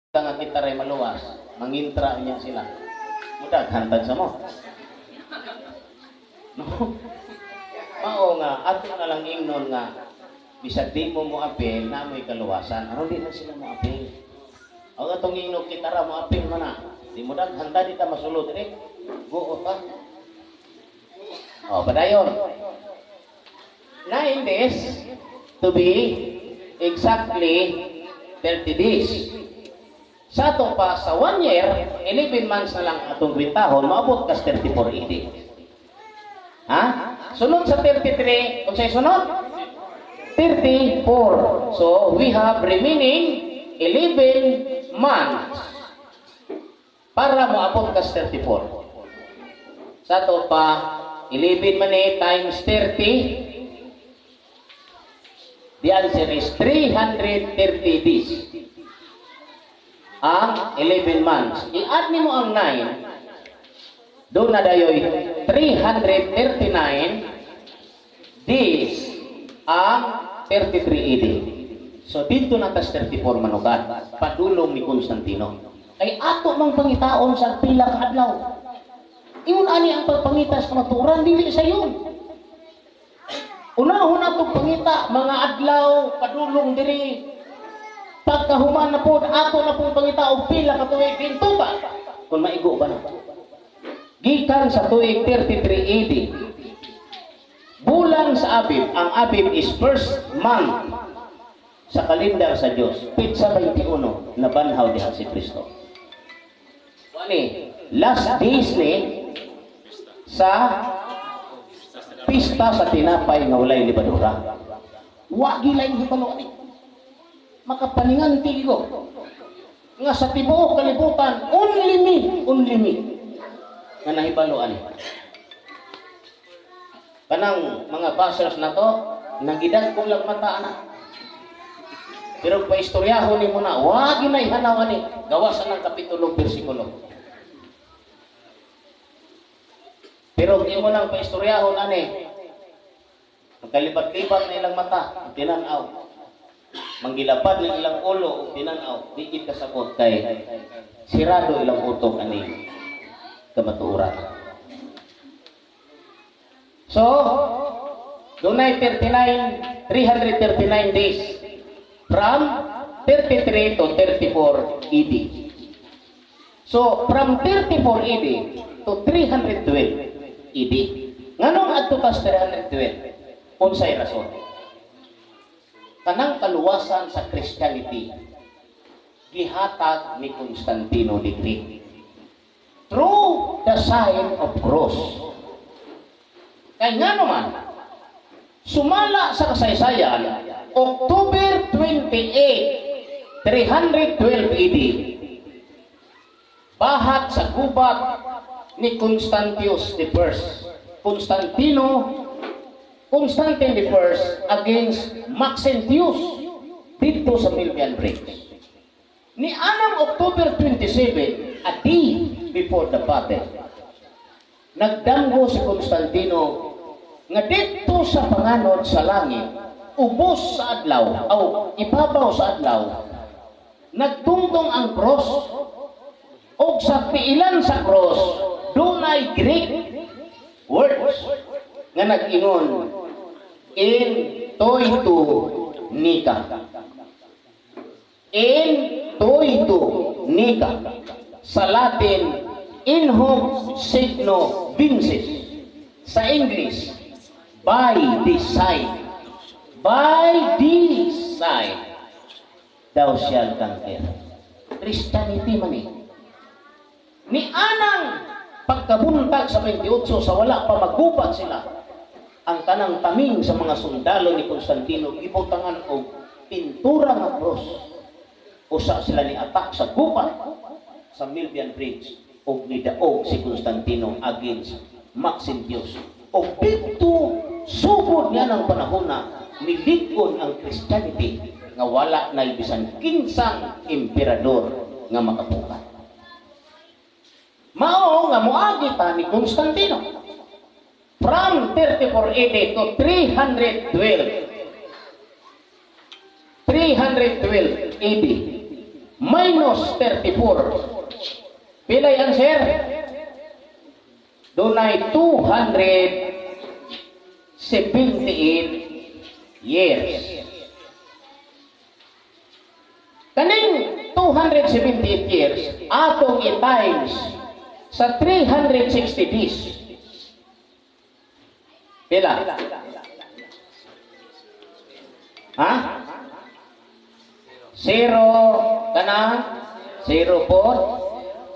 nga kita rin maluwas, mangintra niya sila. Mudag, hantad sa mo. No? Mao nga, ato na lang ingnon nga, bisag di mo mo apil, na mo'y kaluwasan. Ano di na sila mo apil? O nga itong ingnon kita ra mo apil man na. Di mo dag, hantad di ta masulod rin. Guot ka. O, padayon. 9 days to be exactly 30 days. Sa ito pa, sa 1 year, 11 months na lang atong kwintahon, maabot kas 3480. Ha? Sunod sa 33, kung sa'yo sunod? 34. So, we have remaining 11 months para maabot kas 34. Sa ito pa, 11 money times 30, the answer is 330 days. Ang 11 months. I-add mo ang 9. Doon na dayoy 339 days ang 3380. So dito na tas 34 manukat. Padulong ni Constantino. Kay ato mang pangitaon sa pila ka adlaw. Ingon ani ang pagpangitas sa maturan dili sa yun. Unahon atong pangita mga adlaw padulong diri. Pagkahuman na po, ato na pong pangitao pila ka tuig dinto ba? Kung maigo ba na? Gikan sa tuig 3380. Bulan sa Abib, ang Abib is first month sa kalendar sa Diyos. Pitsa 21, nabanhaw diha si Kristo. Wani, last days ni sa pista sa tinapay nga walay libadura. Wa gilay hibalo ani. Makapaningan tigo nga sa tibuok kalibutan only me nga nahibaluan kanang mga bashers na to nagidag ko lang mata na pero paistoryahon ni mo na wag na ihanaw ani gawasan ng kapitulo bersikulo pero di mo lang paistoryahon ani magkalipat-lipat na ilang mata tinanaw manggilapad ng ilang ulo tinanaw dikit kasabot kay sirado ilang utok ani kamatuoran. So dunay 339 days from 33 to 34 AD. So from 34 AD to 312 AD. Nganong adto kas 312? Unsay rason? Kanang kaluwasan sa Christianity gihatag ni Constantino the Great through the sign of cross. Kaya nga naman, sumala sa kasaysayan, October 28, 312 AD, bahat sa gubat ni Constantius I. Constantine I against Maxentius dito sa Milvian Bridge. Ni anang October 27, a day before the battle, nagdamgo si Constantino nga dito sa panganod sa langit, ubos sa adlaw, o ibabaw sa adlaw, nagtungtong ang cross, o sa piilan sa cross, dunay Greek words nga nag-ingon, in toitu nika. In toitu nika. Sa Latin, in hoc signo vinces. Sa English, by this sign. By this sign, thou shalt conquer. Christianity man eh. Ni anang pagkabuntag sa 28 sa wala pa magubat sila, ang tanang taming sa mga sundalo ni Constantino ibutangan og pintura nga cross. Usa sila ni atak sa gubat sa Milvian Bridge og nidaog si Constantino against Maxentius. Og dito sugod niya ng panahon na nilikon ang Christianity nga wala na bisan kinsang emperador nga makapukat. Mao nga moagi ta ni Constantino from 34 AD to 312 AD minus 34. Pilay answer? Dunay 278 years. Kaning 278 years, atong i-times sa 360 days. Pila? Ha? 0 kana? 0 po?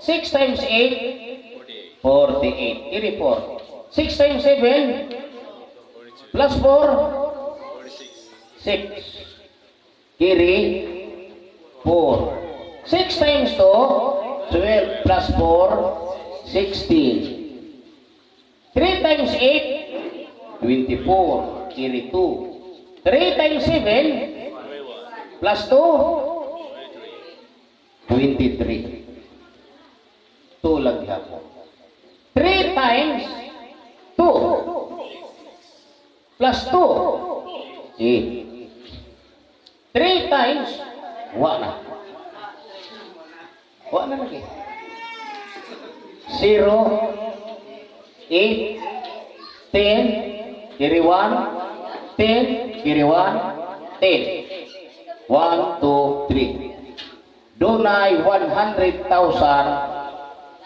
6 times 8? 48. Kiri 4. 6 times 7? Plus 4? 6. Kiri 4. 6 times 2? 12 plus 4? 16. 3 times 8? 24. Kiri 2. 3 times 7? Plus 2? 23. 2 lagi ako. 3 times 2 plus 2 8. 3 times wala na lagi. 0 8 10 kiri 1 10 kiri 1 10 1 2 3. Dunay 100,000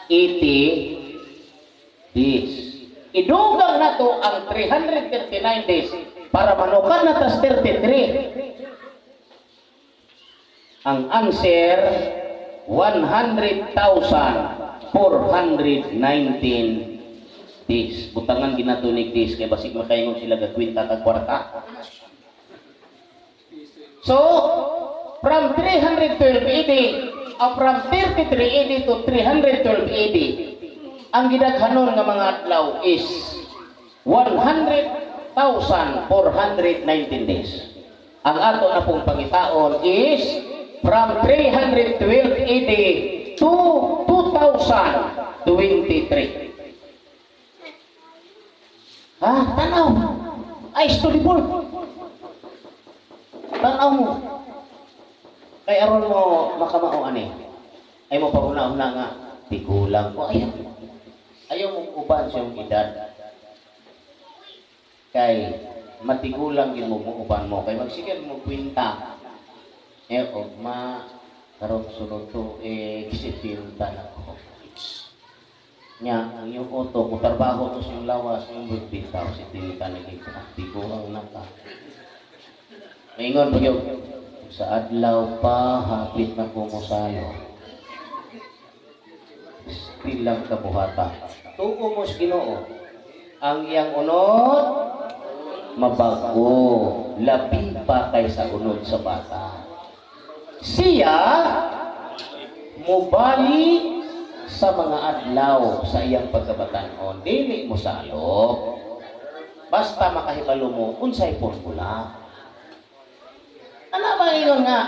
80 days. Idugang na to ang 339 days para manukan na tas 33. Ang answer 100,419 days. Butangan ginatunig days kay basig makaingon sila gagwinta kag kwarta. So from 312 AD from 33 AD to 312 AD, ang gidaghanon nga mga adlaw is 100,419 days. Ang ato na pong pangitaon is from 312 AD to 2023. Ha? Tanaw! Ay, stolibol! Tanaw mo! Kay aron mo makamao ani. Ay mo paguna-una nga tigulang ko ayaw mo uban sa iyong edad. Kay matigulang gid mo uban mo kay magsigad mo kwenta. Ma karon sunod to gisipinta na ko. Nya ang iyong auto mo trabaho to sa iyong lawas yung bitaw si tinita na gid tigulang naka. Maingon pag sa adlaw pa hapit na kumusalo. Stilang kabuhata. Tuo mo sa Ginoo. Ang iyang unod mabago, labi pa kaysa unod sa bata. Siya mubali sa mga adlaw sa iyang pagkabatanon. Dili mo salo. Basta makahibalo mo unsay formula. Ano ba yun nga?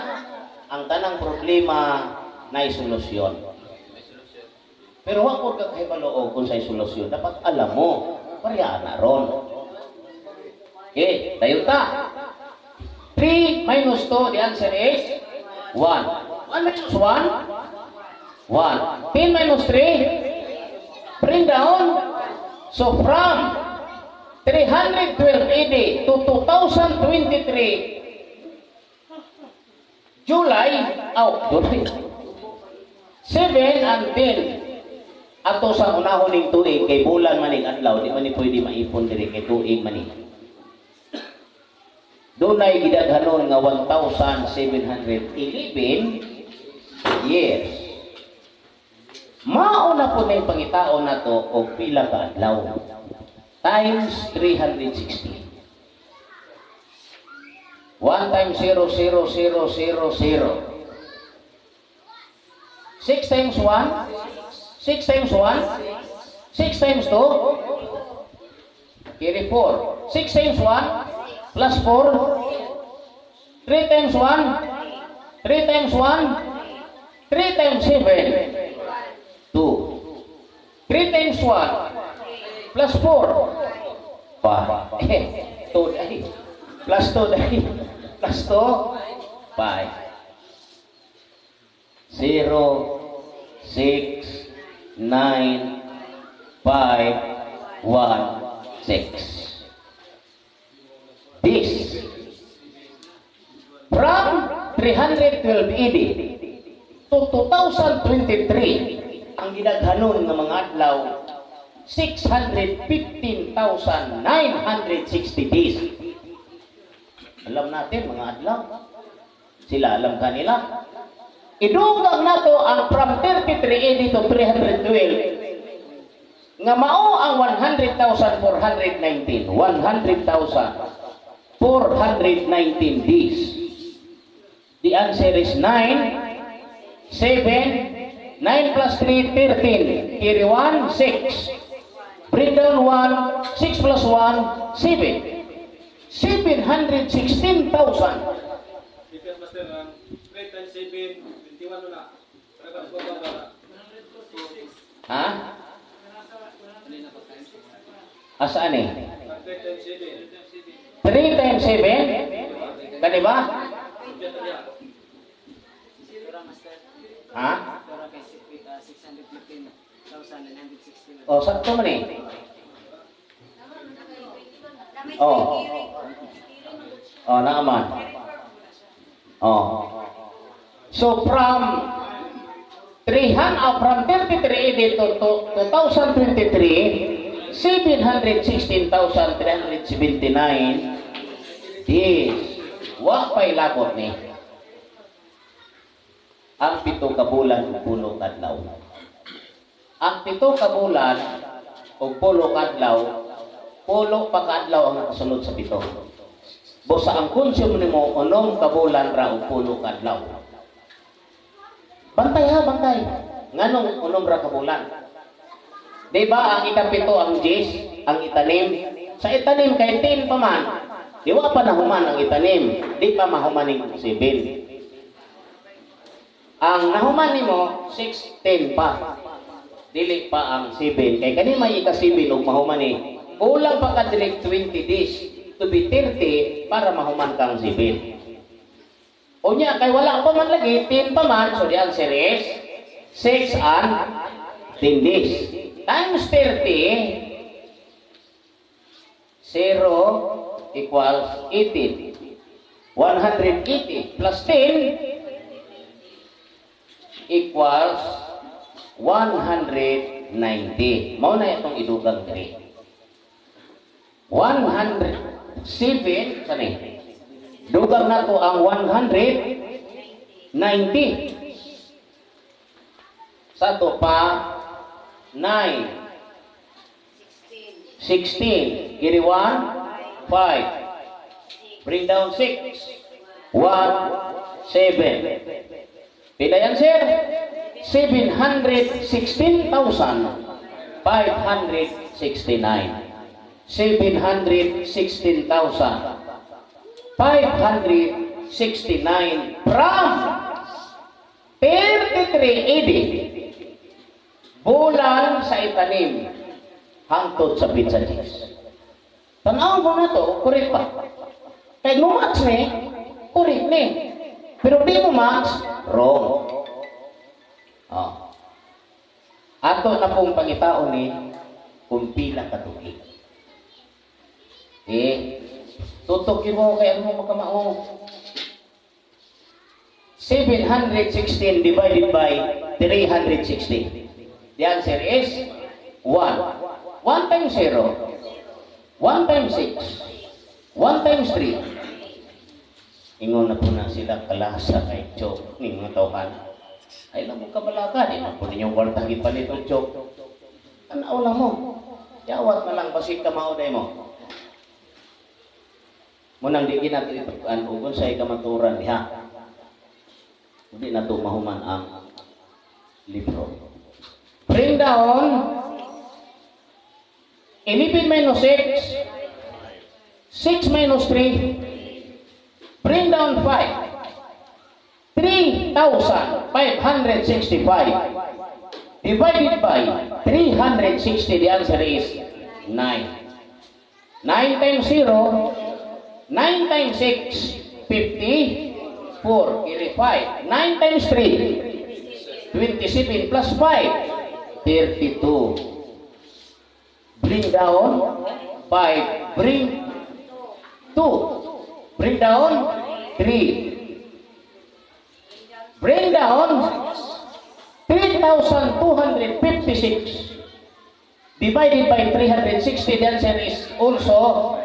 Ang tanang problema na solusyon. Pero wag ko kakahibalo kung sa'y solusyon. Dapat alam mo. Pariyaan na ron. Okay, tayo ta. 3 minus 2, the answer is 1. 1 minus 1? 1. 10 minus 3? Bring down. So from 312 AD to 2023, July 7 and 10 ato sa unahon ning tuig kay bulan maning adlaw di man ni pwede maipon diri kay tuig maning. Dunay gidaghanon nga 1,711 years. Mao na po nay pangitaon nato og pila ka adlaw times 360. 1 times 0, 0, 0, 0, 0. 6 times 1? 6 times 1? 6 times 2? Kiri 4. 6 times 1? Plus 4? 3 times 1? 3 times 1? 3 times 7? 2. 3 times 1? Plus 4? 5. 2 dahil. Plus 2 dahil. Plus 2? 5. 0, 6, 9, 5, 1, 6. This from 312 AD to 2023 ang gidaghanon nga mga adlaw 615,960 days. Alam natin mga adlaw. Sila alam kanila. Idugang nato ang from 33 AD to 312 nga mao ang 100,419 days. The answer is 9, 7, 9 plus 3, 13. Carry 1, 6. Bring down 1, 6 plus 1, 7. 716,000. Master, 3 times 7, 21 na. Ha? Asaan eh? 3 times 7? Kani ba? Ha? Oh, sakto man eh. Oh. Oh, naaman. Oh. So from 33 AD to 2023, 716,379 days. Wa pa'y labot ni. Ang 7 ka bulan ug 10 kadlaw. Ang 7 ka bulan ug 10 kadlaw, 10 pa kadlaw ang nakasunod sa 7. Busa ang konsumo nimo 9 ka bulan ra ug 10 kadlaw. Bantay ha, bantay. Nganong 9 ra ka bulan? Di ba ang ikapito ang jis, ang itanim? Sa itanim kay 10 pa man. Di wa pa nahuman ang itanim. Di pa mahumaning 7. Ang nahuman nimo 6, 10 pa. Dili pa ang 7. Kay kani may ika-7 ug mahuman ni. Kulang pa ka dili 20 days to be 30 para mahuman kang 7. Unya kay wala pa man lagi 10 pa man, so the answer is 6 and 10 days. Times 30, 0 equals 18. 180 plus 10 equals 190. Mao na itong idugang 3. 107, saan eh? Dugang na to ang 190. Sa to pa, 9, 16, kiri 1, 5. Bring down 6, 1, 7. Pila yan, sir? 716,569. 716,569 from 33 AD. Bulan sa itanim hangtod sa pizza cheese. Tanaw mo na to, correct pa. Kaya mo match ni, correct ni. Pero di mo match, wrong. Oh. Ato na pong pangitaon ni kung pila katuig. Tutukin mo kaya mo makamao. 716 divided by 360. The answer is 1. 1 times 0. 1 times 6. 1 times 3. Ingon na po na sila kalasa kay Chok. Ning mga tauhan. Ay lang mo kabalaka. Di na po ninyong wartagi pa nito Chok. Ano lang mo? Yawat na lang basik ka mauday mo. Munang di ginatitukan kung sa'y kamaturan diha. Hindi na ito mahuman ang libro. Bring down 11 minus 6. 6 minus 3. Bring down 5. 3,565 divided by 360. The answer is 9. 9 times 0. 9 times 6, 54. Carry 5. 9 times 3, 27 plus 5, 32. Bring down 5, bring 2, bring down 3, bring down 3,256 divided by 360. The answer is also,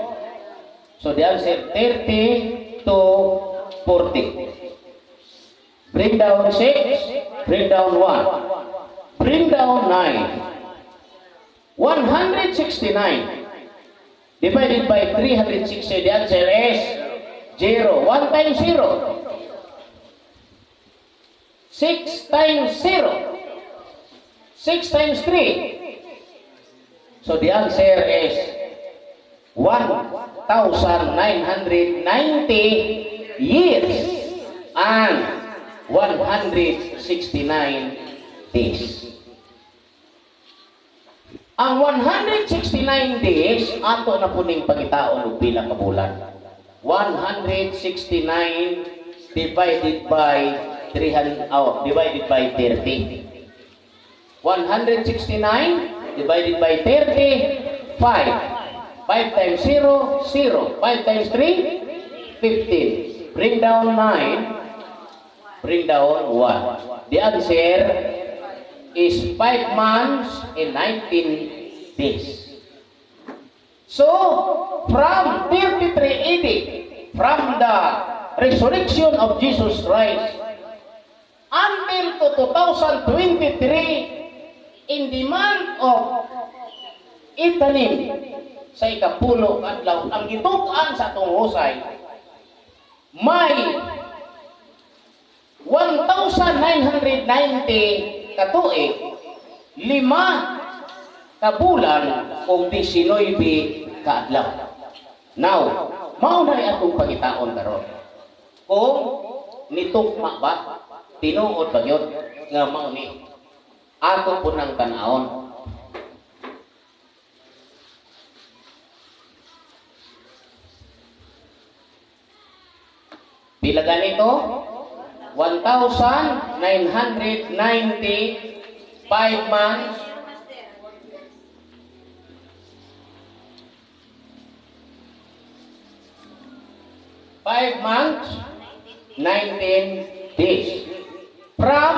so the answer 30 to 40. Bring down 6, bring down 1, bring down 9. 169 divided by 360. The answer is 0. 1 times 0. 6 times 0. 6 times 3. So the answer is 1,990 years and 169 days. Ang 169 days, ato na po ning pagitaon og pila ka bulan. 169 divided by 30. 169 divided by 30, 5. 5 times 0, 0. 5 times 3, 15. Bring down 9, bring down 1. The answer is 5 months and 19 days. So, from 33 AD, from the resurrection of Jesus Christ, until to 2023, in the month of Itanim, sa ikapulo adlaw, ang gitukan sa atong husay, may 1,990 katuig, 5 ka bulan o 19 ka adlaw. Now, mao na atong pangitaon karon. Kung nitugma ba, tinuod ba yun nga mao ni ato po nang tan-aon. Pila ganito? 1,990, 5 months, five months, 19 days. From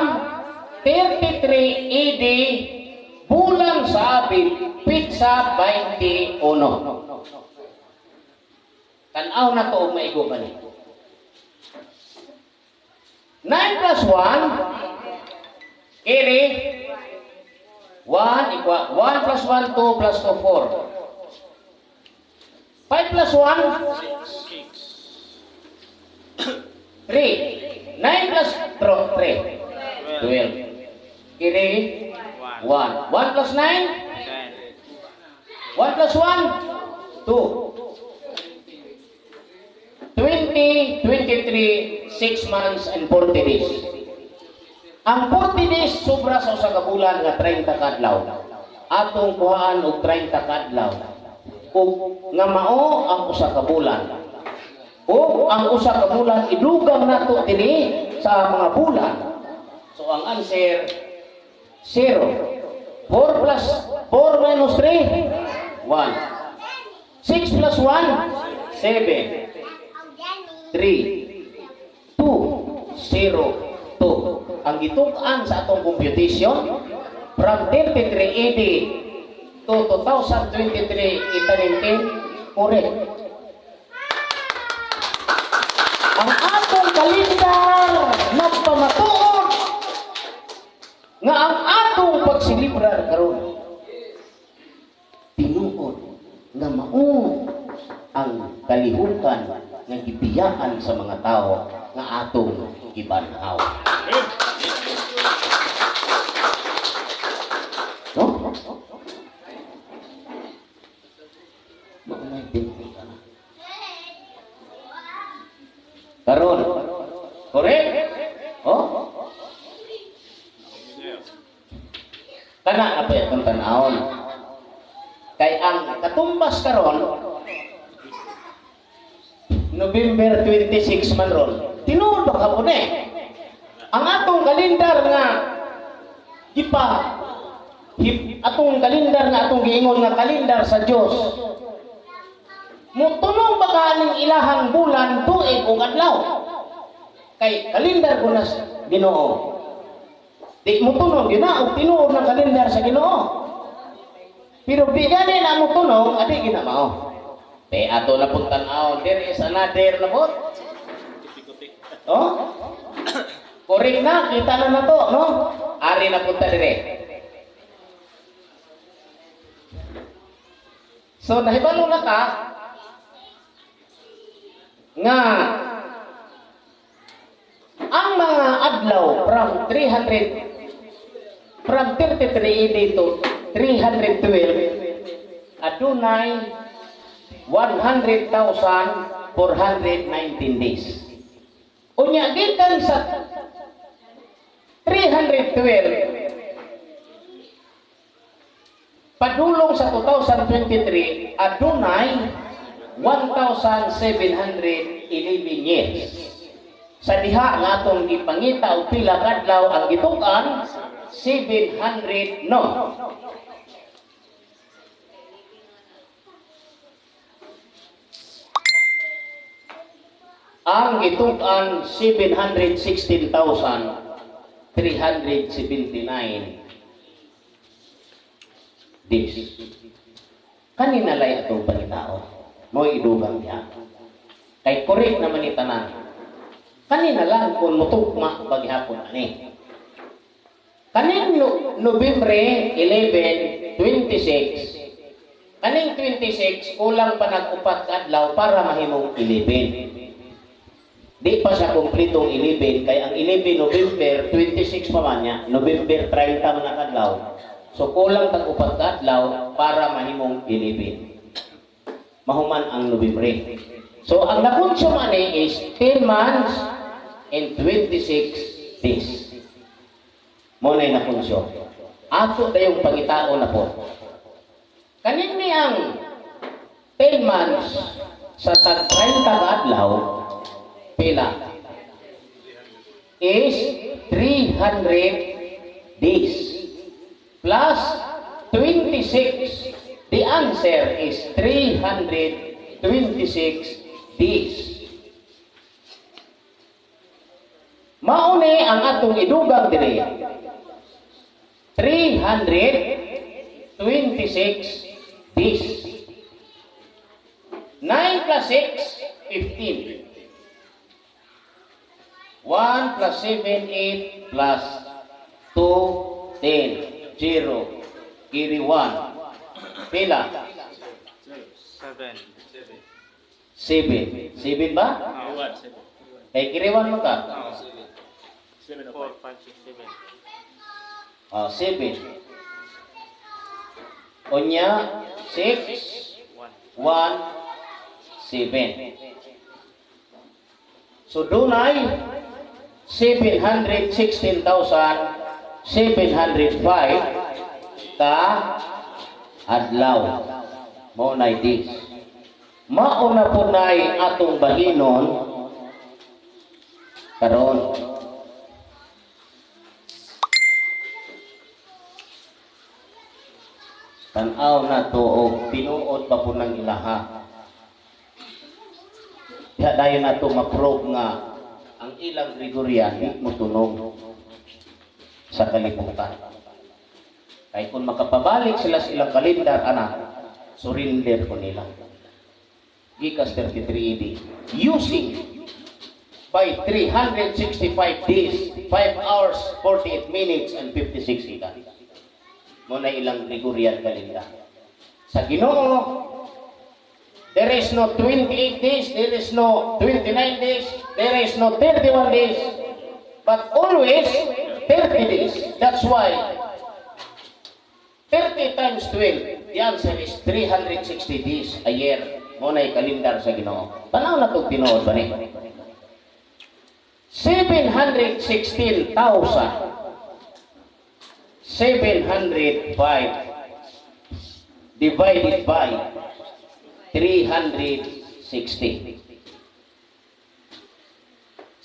33 AD, bulan sa Abil, pitsa 21. Tanaw na to maigo ba ni? 9 plus 1, kiri, 1 equal, 1 plus 1, 2 plus 2, 4. 5 plus 1, 3. 9 plus 3, 12. Kiri, 1. 1 plus 9, 1 plus 1, 2. 20, 23, 6 months and 40 days. Ang 40 days sobra sa usa ka bulan nga 30 ka adlaw. Atong kuhaan og 30 ka adlaw. Ug nga mao ang usa ka bulan. Ug ang usa ka bulan idugang nato dinhi sa mga bulan. So ang answer 0. 4 plus 4 minus 3, 1. 6 plus 1, 7. 3, 2, 0, 2. Ang gitukan sa atong computation from 33 AD to 2023 itanintin, correct. Ang atong kalendar nagpamatuod nga ang atong pagsilibrar karon tinuod nga mao ang kalihukan nga gibiyaan sa mga tao nga atong gibanhaw. No? Maunay pinti ka na. Karon, correct? Oh? Kana na pa itong tanawon. Kay ang katumbas karon, November 26 man ron. Tinuod ba ka po Ang atong kalendar nga Gipa atong kalendar nga atong giingon nga kalendar sa Dios. Mutunog ba kaning ilahang bulan, tuig ug adlaw? Kay kalendar ko na Ginoo. Di mutunog yun na og tinuod ng kalendar sa Ginoo. Pero di gani na mutunog, adi ginamao. Te ato na pud tan-aw, there is another na po. Oh? Correct na, kita na na to, no? Ari na punta dire. So, nahibalo na ka nga ang mga adlaw from 33 AD to 312 adunay 100,419 days. Unya gikan sa 312 padulong sa 2023 adunay 1,711 years. Sa diha nga atong gipangita og pila ka adlaw ang gituk-an 700 no. Ang gituk-an 716,379 days. Kanina lay atong pangitao. Mo'y idugang niya. Kay correct naman ni tanan. Kanina lang kung mutugma paghapon ani. Kaning Nobyembre 11, 26. Kaning 26 kulang pa nag-upat ka adlaw para mahimong 11. Di pa siya kumpletong 11 kay ang 11 November 26 pa man niya. November 30 man ang adlaw. So kulang tag-upat ka adlaw para mahimong 11. Mahuman ang Nobyembre. So ang nakonsume ani is 10 months and 26 days. Mo na nakonsume. Ato dayong pangitao na po. Kanin ni ang 10 months sa tag 30 ka adlaw pila is 300 days plus 26. The answer is 326 days. Mauni ang atong idugang dire 326 days. 9 plus 6, 15. 1 plus 7, 8 plus 2, 10. 0. Kiri 1. Pila? 7. 7 ba? Eh, kiri 1 mo ka? 4, 5, 6, 7. 7. Onya, 6, 1, 7. So, dunay 716,705 ka adlaw. Maunay dis. Mauna po na'y atong bahinon karon. Tanaw na to o tinuod pa po ng ilaha. Kaya dayon na to ma-probe nga ang ilang Gregorian di mo tunog sa kalibutan. Kaya kung makapabalik sila sa ilang kalendar, surrender ko nila. Gikas 33 AD. Using by 365 days, 5 hours, 48 minutes, and 56 seconds. Muna ilang Gregorian kalendar. Sa Ginoo, there is no 28 days, there is no 29 days, there is no 31 days, but always 30 days. That's why 30 times 12, the answer is 360 days a year. Muna yung kalendar sa Ginoo. Tanaw na itong tinood ba ni? 716,705 divided by 360.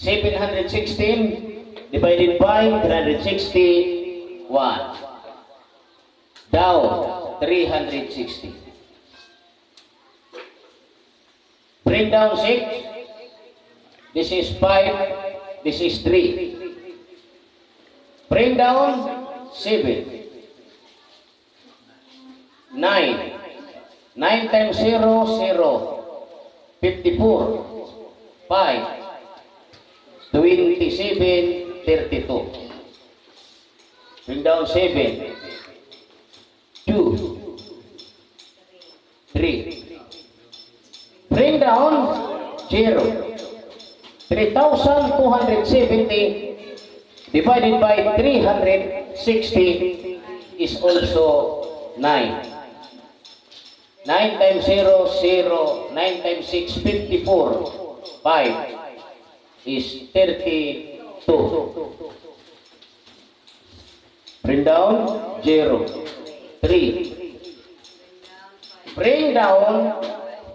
716 divided by 360, 1. Down, 360. Bring down 6. This is 5. This is 3. Bring down 7. 9. 9 times 0, 0. 54. 5. 27, 32. Bring down 7. 2. 3. Bring down 0. 3,270 divided by 360 is also 9. 9 times 0, 0. 9 times 6, 54. 5 is 32. Bring down 0. 3. Bring down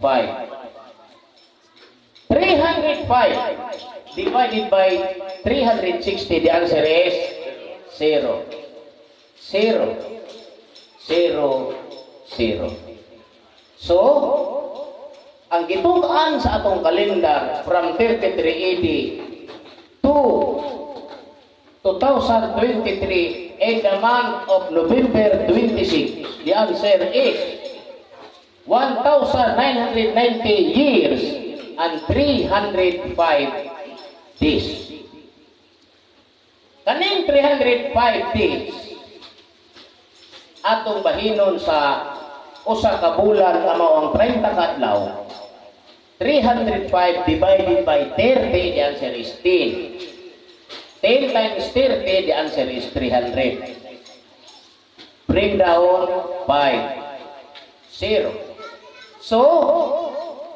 5. 305 divided by 360, the answer is 0. 0. 0. 0. So, ang gitugaan sa atong kalendar from 33 AD to 2023 in the month of November 26, the answer is 1,990 years and 305 days. Kaning 305 days atong bahinon sa usa ka bulan nga mao ang 30 ka adlaw. 305 divided by 30, the answer is 10. 10 times 30, the answer is 300. Bring down 5. 0. So,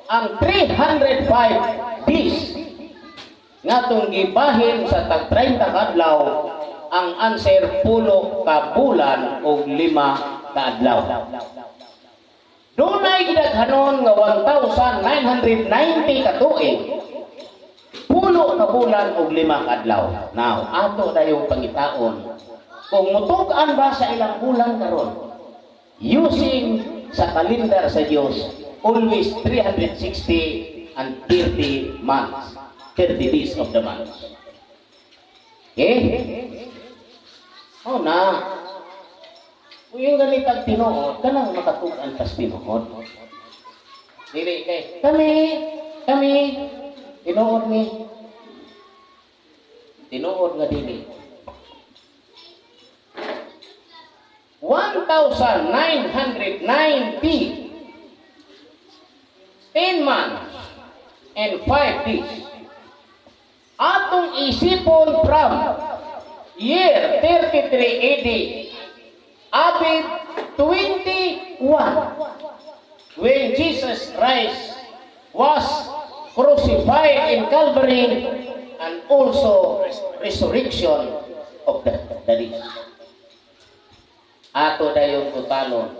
ang 305 days nga itong gibahin sa tag 30 kadlaw, ang answer pulo ka bulan o 5 ka adlaw. Dunay gidaghanon nga 1,990 ka tuig, pulo ka bulan o 5 ka adlaw. Now, ato na yung pangitaon kung mutugaan ba sa ilang bulan karon using sa kalendar sa Dios, always 360 and 30 months, 30 days of the month. Okay? Oh na. Kung yung ganitang tinuod, kanang makatugan tas tinuod. Dili kay, kami, tinuod ni. Tinuod nga dili. 1,990 10 months and 5 days. Atong isipon from year 33 AD Abid 21 when Jesus Christ was crucified in Calvary and also resurrection of the dead. Ato dayong utalon.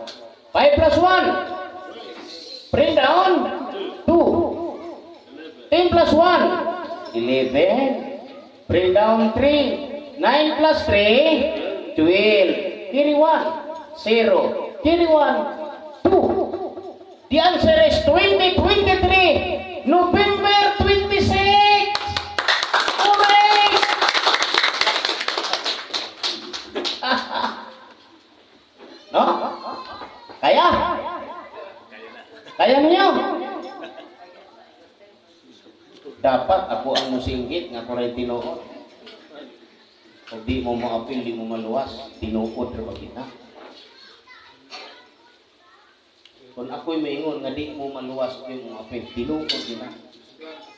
5 plus 1. Bring down 2. 10 plus 1. 11. Bring down 3. 9 plus 3. 12. Carry 1. 0. Carry 1. 2. The answer is 2023. November 26. Hooray! No? Kaya? Kaya ninyo? Dapat ako ang musinggit nga kuray tinuod. Kung di mo maapil, di mo maluwas, tinuod rin kita. Kung ako'y maingon nga di mo maluwas, di mo maapil, tinuod kita.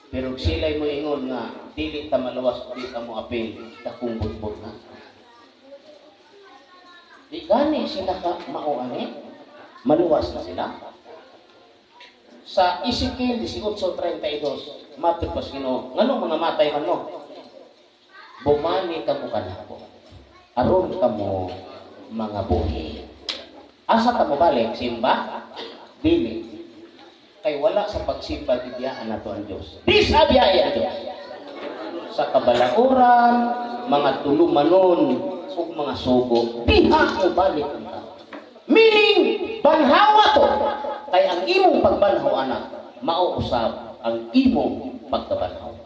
Pero sila'y mo ingon nga, dili ta maluwas, di ta mo apil, takong butbot na. Di gani sila ka mauani, maluwas na sila. Sa Ezekiel 18:32, matod pas Ginoo, nganong mga matay man mo? Bumani ka mo kanako. Aron ka mo mga buhi. Asa ka mo balik, simba? Dili. Kay wala sa pagsimba biyaan nato ang Dios. Disabiyaya ang Dios. Sa kabalauran, mga tulumanon, ug mga sugo, diha mo balik ang tao. Meaning, banhawa to. Kay ang imong pagbanhaw, anak, mauusab ang imong pagkabanhaw.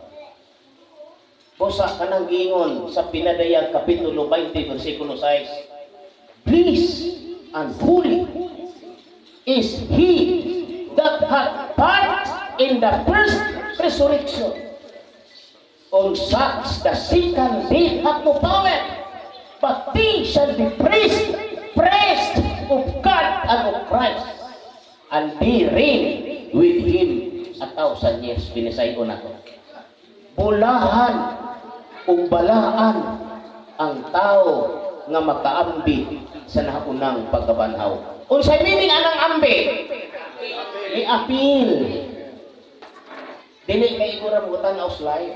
Bosa kanang giingon sa Pinadayag Kapitulo 20, versikulo 6, Bliss and holy is he that hath part in the first resurrection. On such the second death hath no power, but they shall be praised of God and of Christ, and they reign with Him 1,000 years. Pinisayo na to. Bulahan o balaan ang tao nga makaambi sa naunang pagkabanhaw. Unsay meaning anang ambi? I-appeal. Dili kay igura mo tanaw slide.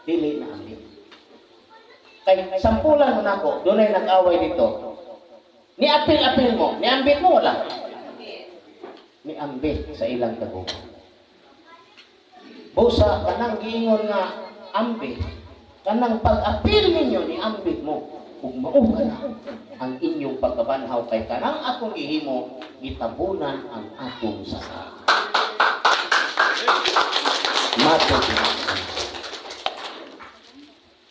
Dili na ambi. Kay sampulan mo nako, dunay nag-away dito. Ni-appeal mo, ni-ambit mo wala. Ni-ambit sa ilang taguan. Busa kanang giingon nga ambit, kanang pag-appeal ninyo ni ambit mo, ug mauga na ang inyong pagkabanhaw kay kanang akong gihimo gitabunan ang atong saka. Mato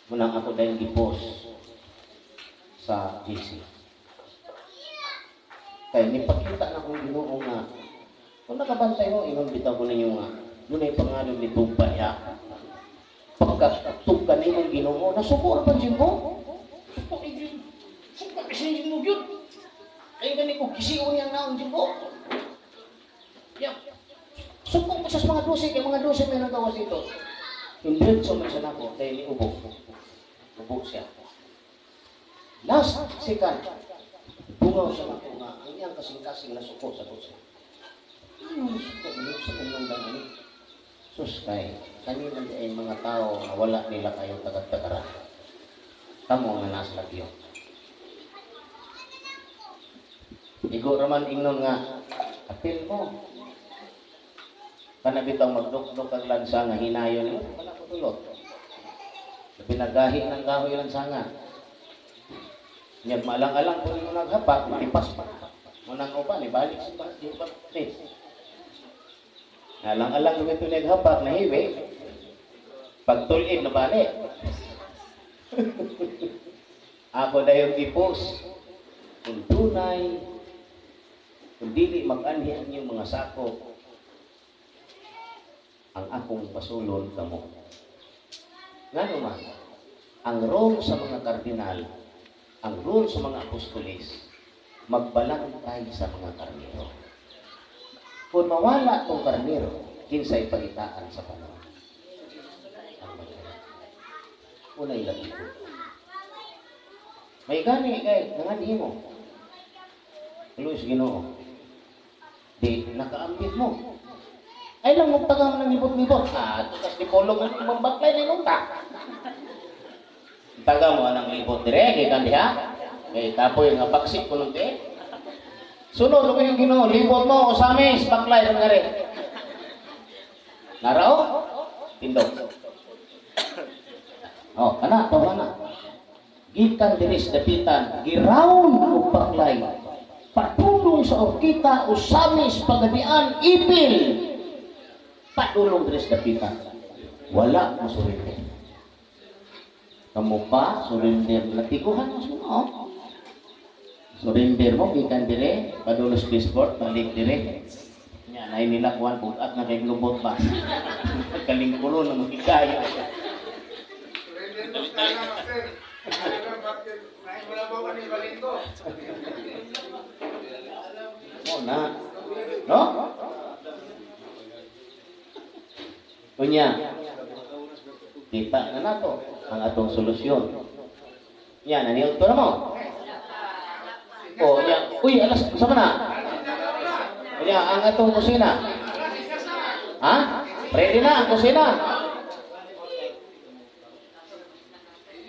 munang ako dahil gipos sa GC. Kaya nipakita na kong Ginoo nga kung nakabantay mo, ingon bitaw ko ninyo nga dunay pangalan ni Tumpaya. Pagkatug ka nimong Ginoo, nasuko pa dyan mo. Suko kasi mo yun. Ay gani ko kisiyo niyang naon dyan mo. Suko pa sa mga 12, kaya mga 12 may nagawas dito. Hindi so man siya nako, kaya ni Ubok. Ubok siya. Last second, bungaw siya nako nga, ang iyang kasing-kasing nasuko sa 12. Ano suko niyo sa kanyang dami? Sus kay, kanina ay mga tao na wala nila kayong tagad-tagaran. Tamo nga nasa lagyo. Igo raman ingnon nga, apil mo. Kanabitang magdukdok ang lansa nga hinayon mo, wala ko tulot. Pinagahi ng kahoy lansanga. Nyag malang-alang po mo naghapak, malipas pa. Munang upan, ibalik si Ba't. Alang-alang naman ito naghapak na hiwi. Pagtulid na balik. Ako na yung ipos. Kung tunay, kung dili mag-anhi ang inyong mga sako, ang akong pasulon kamo. Nga naman, ang role sa mga kardinal, ang role sa mga apostolis, magbalang tayo sa mga karnero. Kung mawala itong karnero, kinsay pagitaan sa panahon. Unay lagi ko. May gani kay nanganhi mo. Luis Ginoo. Di nakaambit mo. Ay lang magtagang ng libot-libot. Tukas di polong ang mambaklay na inunta. Taga mo anang libot dire, kay kandiha. Kay tapoy nga baksik ko nung te. Sunod ko yung Ginoo, libot mo, usamis, baklay ng nga rin. Narao? Tindog. Oh, kana, tawa na. Gikan diris dapitan, girawon o baklay. Patulong sa orkita, usamis, pagadian, ipil. Patulong diris dapitan. Wala mo surrender. Kamu pa, surrender. Latikuhan mo sino. Surrender mo, gikan dire, padulos passport, balik dire. Nya, na nila kuhan, bukat na kay glubot ba. Kalingkulo na magkikaya. Surrender mo sana, Master. Wala ba ka ni Balingo? Oh, na. No? Kunya, kita na nato ang atong solusyon. Yan, naniot ko na mo. Oh, ya. Uy, alas, sama na. Ya, ang atong kusina. Ha? Ready na ang kusina.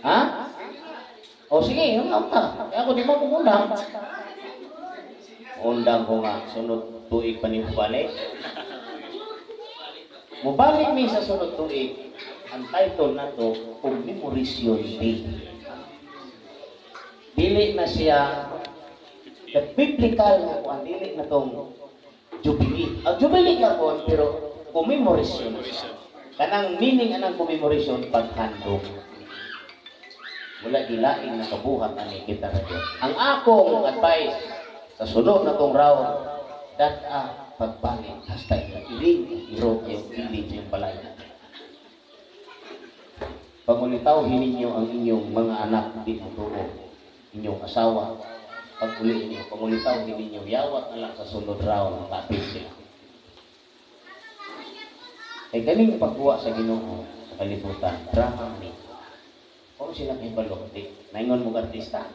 Ha? O sige, yung ka. Ako di mo kumundang. Undang ko nga, sunod tuig pa ni balik. Mubalik mi sa sunod tuig. Ang title na to, Commemoration Day. Dili na siya The biblical nga kung dili na tong Jubilee. Jubilee nga po, pero commemoration. Kanang meaning anang commemoration, paghandog. Wala gilain na kabuhat ani kita ra Dios. Ang akong advice sa sunod na tong round, that pagbalik hasta iling iro yung village yung balay. Pangulitaw ninyo ang inyong mga anak di mo inyong asawa. Pag uli ninyo, pangulitaw ninyo, yawat na lang sa sunod round, tapin sila. Ay galing pagkuha sa Ginoo sa kalibutan, drama ni. Kung sila may balokti, naingon mo artista.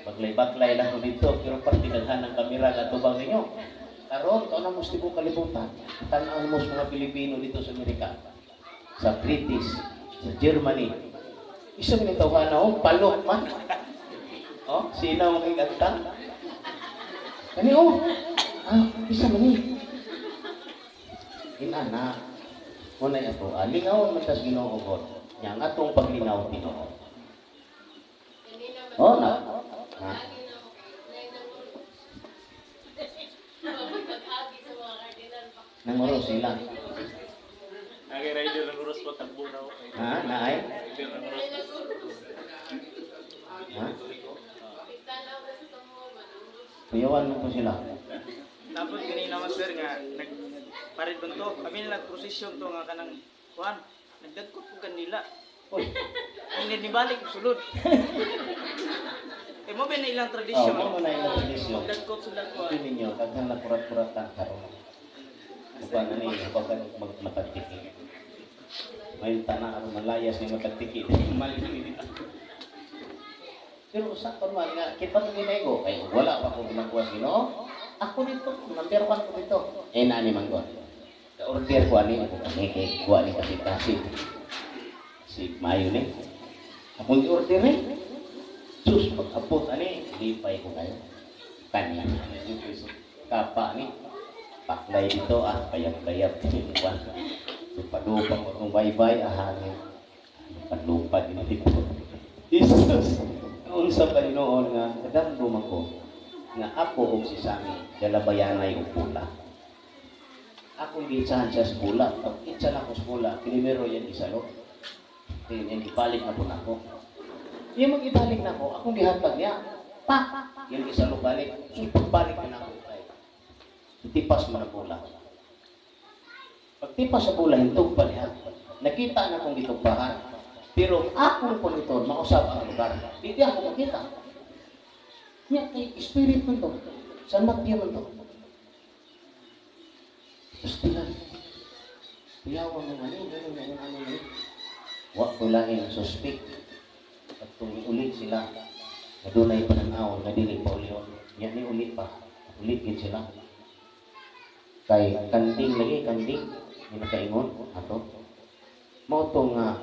Baglay-baglay lang ko dito, pero partigalhan ng kamera at tubang ninyo. Karon, ito na musti po kalibutan. Tanaw mo sa mga Pilipino dito sa Amerika, sa British, sa Germany. Isa minitaw na palok man. Oh, sino ang igagtang? Kani isa man ni. Inana. Muna ito, lingaw man tas Ginoo God. Yang atong paglinaw Ginoo. Oh, na. Nanguro sila. Rider ng uros pa tagbo na ako. Naay? Rider ng uros. Ha? Kuyawan mo po sila. Tapos ganina naman sir nga nagparit ba to? Kami nag-prosesyon to nga kanang kuan. Nagdagkot po kanila. Uy. Hindi nibalik sulod. Mo ba na ilang tradisyon? Mo na ilang tradisyon. Nagdagkot sila kuan. Ito ninyo, kaghan na kurat-kuratan karon. Kuan na ninyo, kaghan magmatagtiki. May tanah ang malayas ni matagtiki. Mali. Pero sa man nga, kita mo ginaigo, ay wala pa ko ginagawa sa Ginoo. Ako dito, number 1 ko dito. Nani man ko. Ka-order ko ani ako kay kuha ni kasi si Mayo ni. Ako i-order ni. Sus pag-abot ani, lipay ko kayo. Kanya kapa ni. Paklay dito payag-payag kuan. Padupang akong bye-bye hangin. Padupad din dito. Jesus. Unsa pa noon nga kadamdum ako nga ako og si Sami dalabayanay og pula. Akong giitsahan siya sa pula. Pag itsa na ko sa pula, primero yan isalo. Then ibalik na po na ako. Yung mag-ibalik na ako, akong gihatag niya. Pa! Yung isalo balik. So pagbalik na ako. Tipas mo na pula. Pag tipas sa pula, hintog pa niya. Nakita na akong gitugbahan. Pero ako po nito, mausap ang lugar. Hindi ako makita. Niya, kay spirit mo ito. Saan magdiya mo ito? Pastilan. Piyawa mo nga niya. Huwag ko lang yung suspect. At kung ulit sila, nadunay pa ng awon, nadili pa ulit. Yan ni ulit pa. Ulit din sila. Kay kanding lagi, kanding. May nakaingon. Ato. Mauto nga,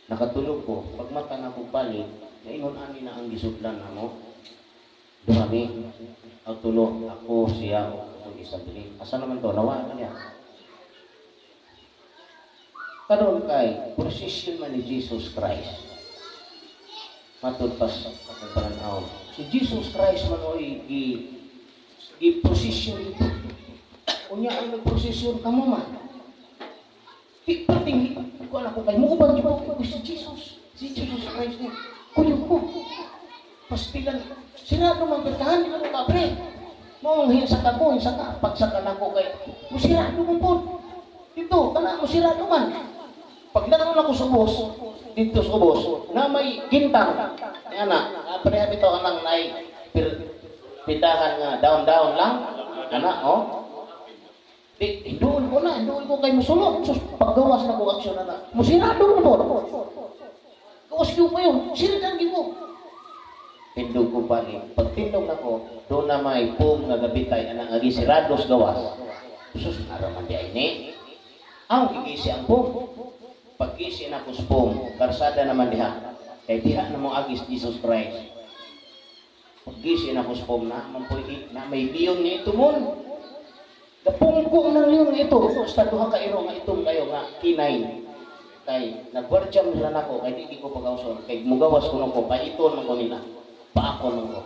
nakatulog ko, pag mata na ko balik, naingon ani na ang gisudlan na mo. Dumami, ang tulog, ako, siya, o akong isabili. Asa naman to? Nawa na niya. Karoon kay, prosesyon man ni Jesus Christ. Matod pa sa pananaw. Si Jesus Christ man o i-prosesyon ito. Unya ay nag-prosesyon ka mo man. Pating, ko alam ko kayo, muubang niyo po si Jesus Christ niya. Kuya ko, pastilan, sirado man bertahan, di mo kabre. Mong hinsaka ko, pagsaka na ko kayo, musirado mo po. Dito, kana musirado man. Pagdating ako sa ubos, dito sa ubos, na may gintang. Yan na, pareha ito anang nai, pitahan nga, down lang. Ana, doon ko kay musulot. So, paggawas na ko aksyon na musirado mo po. Gawas ko pa yun, siragagi mo. Tindog ko pa rin. Pag tindog na ko, doon na may pum nga gabitay na nga gisirados gawas. Sus, naraman di ay ni. Ang gigisi ang pum. Pag gisi na ko sa pum, karsada naman diha. Kaya diha na mo agis Jesus Christ. Pag gisi na ko sa pum na may liyon niya ito mo. Kapungkong ng liyon ito. Basta duha ka iro nga itong kayo nga kinay. Kay nagwardyam nila na ko, kay di ko pagkauson. Kay mugawas ko nung ko, pa ito nung ko nila. Pa ako nung ko.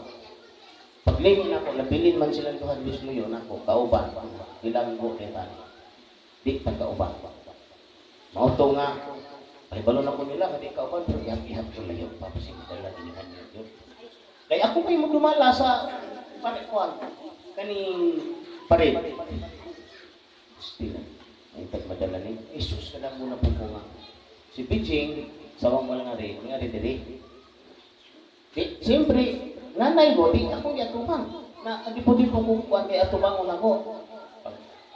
Paglingon ako, nabilin man sila Tuhan Diyos mo yun ako, kauban. Ilang go kita. Di pa kauban. Mauto nga, pahibalo na ko nila, hindi kauban, pero ihap-ihap ko na yun. Papasimidala din yun. Kaya ako kayo magdumala sa panikuan. Kaning pared. Still, ay madala ni Isus ka lang muna po nga. Si Piching, sawang mo lang nga rin. Siyempre, nanay ko, di ako yatubang. Na, hindi po kung kuhan kay atubang una ko.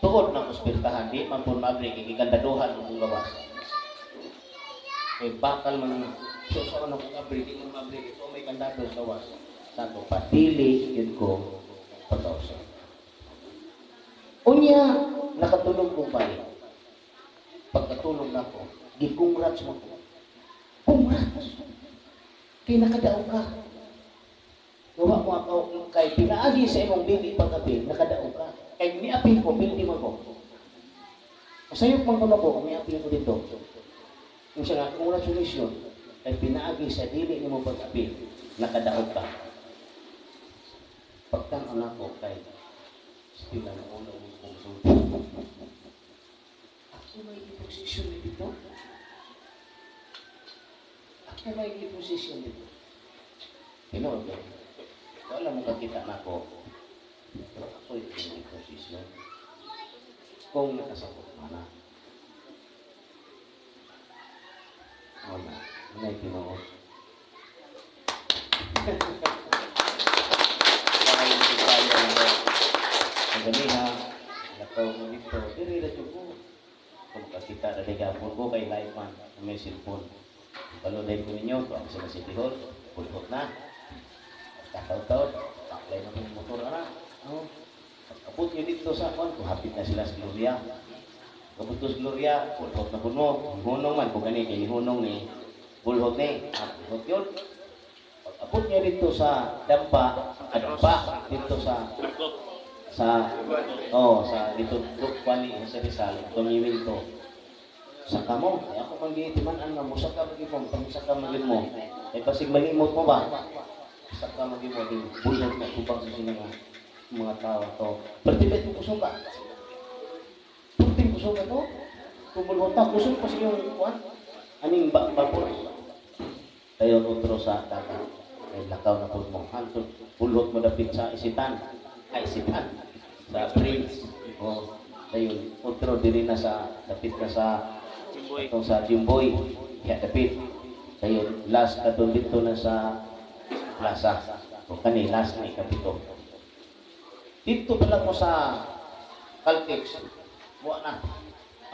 Tuod ng ospitahan, di man po mabrik, ikandaduhan ng gawas. May bakal man, so sa ano kong mabrik, di man mabrik, ito may kandado sa gawas. Sato, patili, yun ko, pag-ausap. Unya, nakatulog kong balik. Pagkatulog na ko, gikongrats mo ko. Congrats! Kaya nakadaog ka. Gawa mo ako kay pinaagi sa imong bili pagkabi, nakadaog ka. Kaya niapin ko, bildi mo ko. Masayok man ko na po, niapin ko dito. Yung siya nga, congratulations. Kaya pinaagi sa dili ni mo pagkabi, nakadaog ka. Pagtanong ako kay sila na ulo mo kong sulto. Ako may posisyon dito? Ako may posisyon dito? Tinood ko. Wala mo kakita na ako. Pero ako yung posisyon. Kung nakasakot mana. Wala. Wala yung tinood. Ang ganiha, nakaw mo dito, diri na ko. Kung makakita na ligapon ko kay live man, may cellphone. Palunay ko ninyo, kung sa City Hall, pulpot na. Kataw-taw, taklay na kong motor na. Pagkapot nyo dito sa kwan, hapit na sila sa Gloria. Kaputos Gloria, pulpot na po mo. Hunong man, kung gani, kaya hunong ni pulpot ni. Pulpot yun. Pagkapot nyo dito sa dampa, dito sa dito Bukbali sa Rizal, tumiwin to. Saka mo, ay ako mag-iitiman, mo, saka mag-ibom, saka mag-ibom mo. Ay pasig malimot mo ba? Saka mag-ibom, din bulog na tubang sa sinang mga tao to. Pertibet mo kusong ka. Pertibet kusong ka to. Tumulong ta, kusong pa siya yung kuwan. Aning babor. Tayo nutro sa kaka. Ay lakaw na po mo. Hantod, pulot mo dapit sa isitan. Isitan. Sa Prince. O, tayo, nutro diri na sa, dapit na sa itong sa Jimboy. Ya, dapit. Tayo, last katong dito na sa plaza. O kani, last ni kapito. Dito pa lang mo sa Caltex. Buwan na.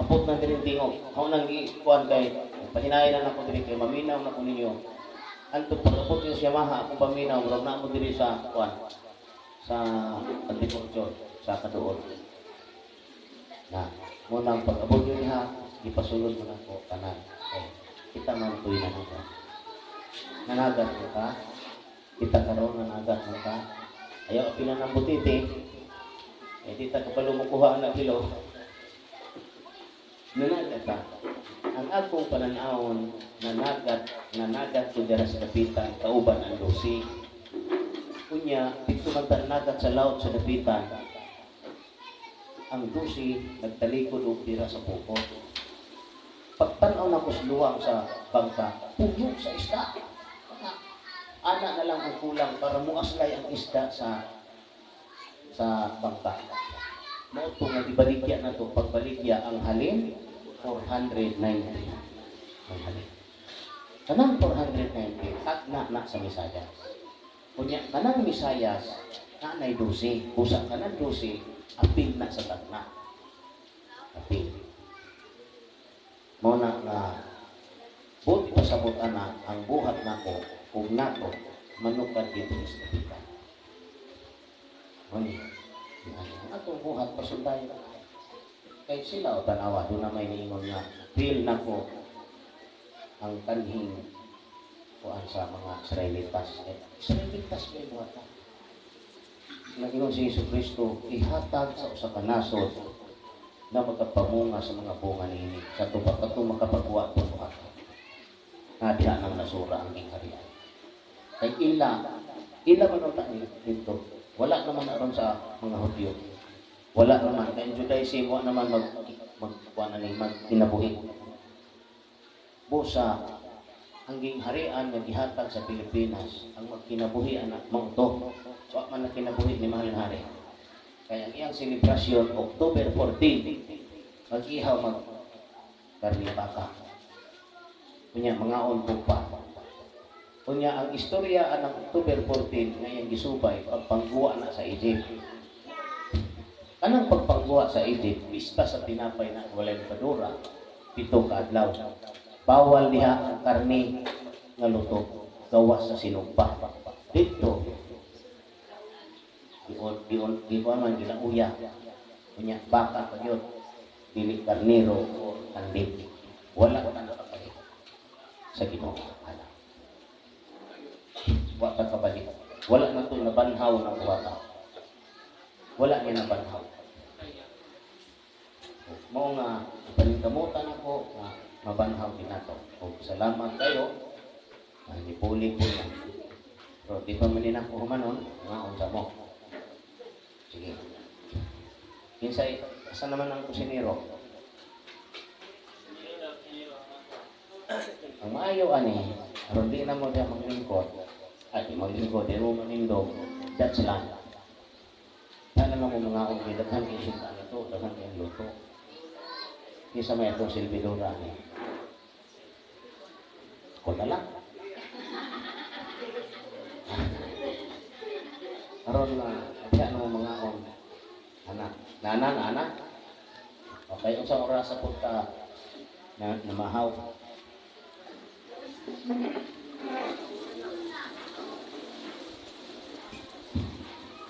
Apot na din tingog. Ako nang ikuan kay pahinayan na ako diri kay maminaw na ko ninyo. Anto pag-apot yung Yamaha, ako paminaw, wala na mo diri sa kuan. Sa Antiportion, sa Kaduol. Na, munang pag-abot yun ha, ipasulod mo na po kanan. Kita man ito'y nanagat. Nanagat mo ka. Kita karoon nanagat mo ka. Ayaw pila ng butiti. Dita kapalo mo kuha na kilo. Nanagat ka. Ang akong pananahon, nanagat ko dyan sa dapitan, kauban ang dosi. Kunya, dito magtanagat sa laot sa dapitan, ang dosi nagtalikod o tira sa puko. Pagtanaw na ko luwang sa bangka, puno sa isda. Ana na lang ang kulang para muaslay ang isda sa bangka. Mauto nga ibaligya na to, pagbaligya ang halin, 490. Ang halin. Kanang 490, na sa Misayas. Kunya, kanang Misayas, nanay 12. Busa kanang 12, apil na sa tagna. Apil. Muna nga, buti pasabot na ang buhat na ko, kung nato, manukad dito sa tapitan. Ano? Atong buhat pasunday na. Kahit sila o tanawa, doon na may niingon nga, feel na ko ang kanhing kuan sa mga Israelitas. Israelitas may buhat na. Nagingon si Yesu Cristo, ihatag sa usa ka nasod na magkapamunga sa mga bunga niini. Sa tupak kato makapagawa po buhat. Nadiha ng nasura ang ingharian. Kay ila man ang tayo dito. Wala naman aron sa mga Hudyo. Wala naman. Kaya Judaism, wala naman magkinabuhi. Busa, ang gingharian na gihatag sa Pilipinas, ang magkinabuhi anak mo to. So, man na kinabuhi ni Mahaling Hari. Kaya ang iyang selebrasyon, October 14, mag-ihaw karni baka. Kunya, mga onpog pa. Kunya, ang istorya ng October 14, ngayong gisubay, pagpangguwa na sa Egypt. Anong pagpangguwa sa Egypt? Pista sa tinapay na walay kadura, 7 ka adlaw. Bawal diha ang karni nga luto, gawas sa sinugpa. Dito, di man ginauya. Kunya, baka pa yun. Dili karnero o andip. Wala ka nakapalik sa Ginoo. Wala ka kabalik. Wala na ito nabanhaw ng bata. Wala niya nabanhaw. Mo nga, ipalingamutan ako na mabanhaw din nato. O salamat kayo. Nipuli po na. Pero di pa man din ako humanon, nga unsa mo. Sige. Kinsay, saan naman ang kusinero? Ang maayo ani, aron di na mo diya maglingkod. At maglingkod, di mo manindog, that's land. Sana mo mga kong daghan kayo sinta nito, daghan kayo luto. Isa may itong silbidura ni. Ako na lang. Aron na, kaya mo mga kong anak. Anak. Okay, kung sa oras sa punta na namahaw.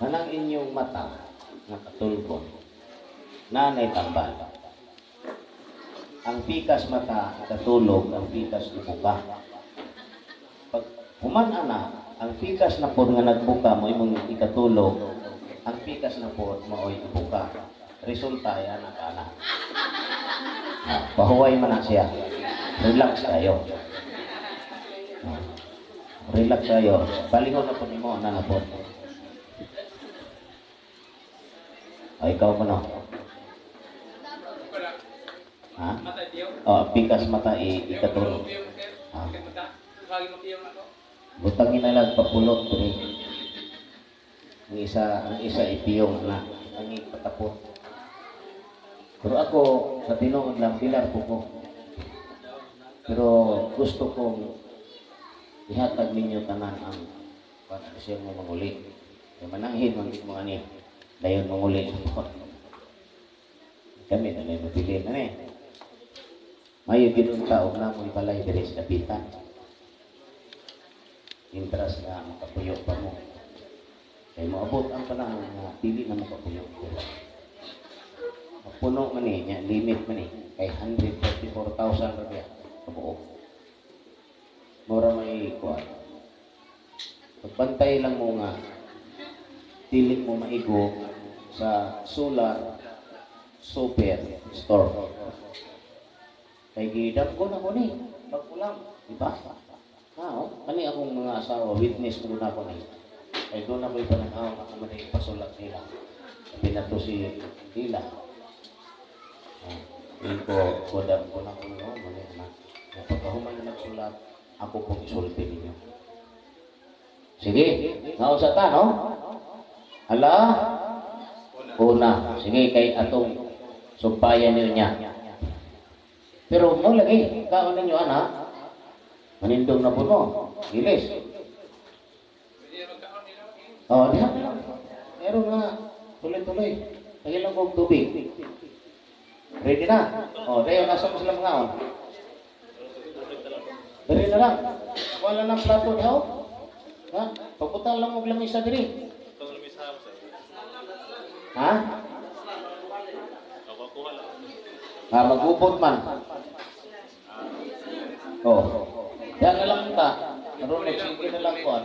Kanang inyong mata nakatulgon, nanay tambal. Ang pikas mata katulog, ang pikas ibuka. Pag human ana, ang pikas na pod nga nagbuka mo imong ikatulog, ang pikas na pod maoy ibuka. Resulta ay anak-anak. Pahuway man na siya. Relax kayo. Relax kayo. Palingon na po ni mo, na po. Ay, ikaw mo na. Ha? Oh, pikas mata ikatulog. Ha? Butangin na lang papulot. Ang isa ipiyong na. Ang ipatapot. Pero ako, sa tinuod lang, pilar po ko. Pero gusto kong ihatag ninyo tanan ang pag-asya mo manguli. Kaya mananghin mga ni. Dayon manguli. Kami na may mapili na eh. Mayo ginong taong na mo ibalay diri sa dapitan. Intras na makapuyo pa mo. Kaya maabot ang panahon na pili na makapuyo. Puno man eh, limit man eh. Kay 134,000 rupiah. Kabuo. Mura may kuwan. Pagbantay lang mo nga, tilik mo maigo sa Solar Super Store. Kay gidam ko na ko ni, pagkulang, diba? Kani akong mga asawa, witness ko na ko ni. Kay doon na ko'y pananaw, ako man ay pasulat nila. Pinato si Hila. Yun ko, kodam ko na ko no, mali na. Pagkahuman na nagsulat, ako pong isulti ninyo. Sige, nausata, no? Hala? Una. Sige, kay atong sumpayan niya. Pero mo lagi, kaon ninyo anak, manindong na puno. Gilis. Oh, diha na lang. Meron nga, tuloy-tuloy. Lagi lang kong tubig. Ready na? Oh, dayo, nasa mo sila mga on. Dali na lang. Wala ng plato daw. Ha? Pagputan lang mo lamisa diri. Ha? Magubot man. Oh. Yan na lang ta. Naroon, sige na lang ko.